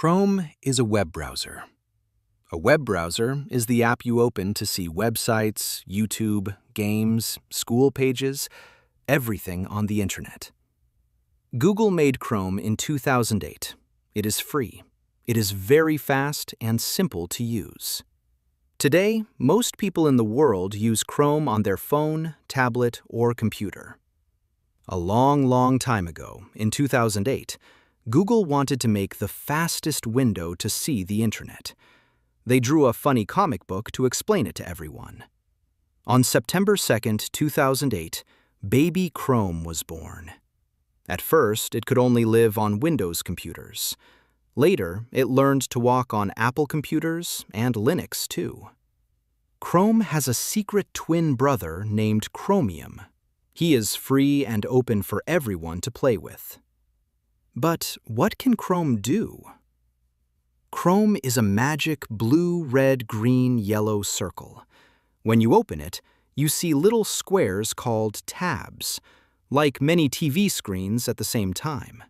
Chrome is a web browser. A web browser is the app you open to see websites, YouTube, games, school pages, everything on the internet. Google made Chrome in 2008. It is free. It is very fast and simple to use. Today, most people in the world use Chrome on their phone, tablet, or computer. A long time ago, in 2008, Google wanted to make the fastest window to see the internet. They drew a funny comic book to explain it to everyone. On September 2nd, 2008, baby Chrome was born. At first, it could only live on Windows computers. Later, it learned to walk on Apple computers and Linux, too. Chrome has a secret twin brother named Chromium. He is free and open for everyone to play with. But what can Chrome do? Chrome is a magic blue, red, green, yellow circle. When you open it, you see little squares called tabs, like many TV screens at the same time.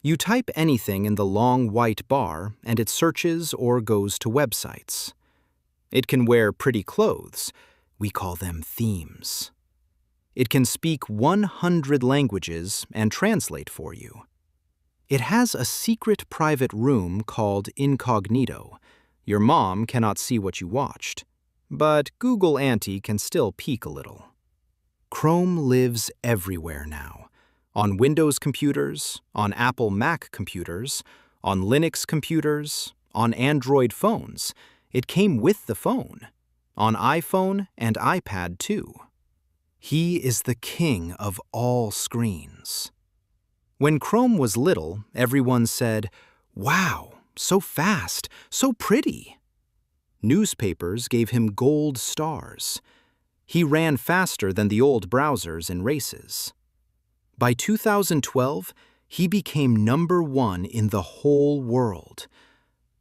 You type anything in the long white bar and it searches or goes to websites. It can wear pretty clothes. We call them themes. It can speak 100 languages and translate for you. It has a secret private room called Incognito. Your mom cannot see what you watched, but Google Auntie can still peek a little. Chrome lives everywhere now. On Windows computers, on Apple Mac computers, on Linux computers, on Android phones. It came with the phone. On iPhone and iPad too. He is the king of all screens. When Chrome was little, everyone said, "Wow, so fast, so pretty." Newspapers gave him gold stars. He ran faster than the old browsers in races. By 2012, he became #1 in the whole world.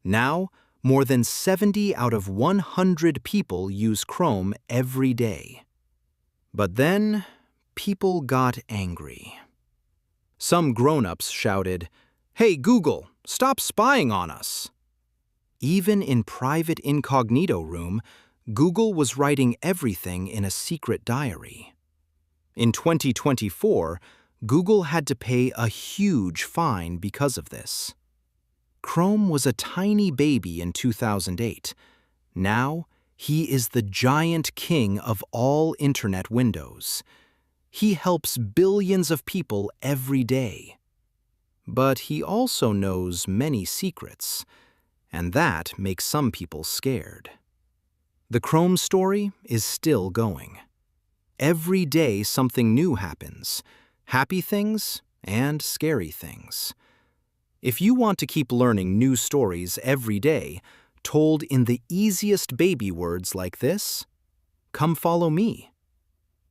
Now, more than 70 out of 100 people use Chrome every day. But then, people got angry. Some grown-ups shouted, "Hey Google, stop spying on us!" Even in private incognito room, Google was writing everything in a secret diary. In 2024, Google had to pay a huge fine because of this. Chrome was a tiny baby in 2008. Now, he is the giant king of all internet windows. He helps billions of people every day. But he also knows many secrets, and that makes some people scared. The Chrome story is still going. Every day something new happens, happy things and scary things. If you want to keep learning new stories every day, told in the easiest baby words like this, come follow me.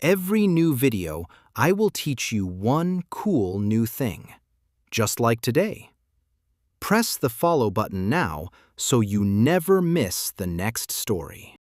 Every new video, I will teach you one cool new thing, just like today. Press the follow button now so you never miss the next story.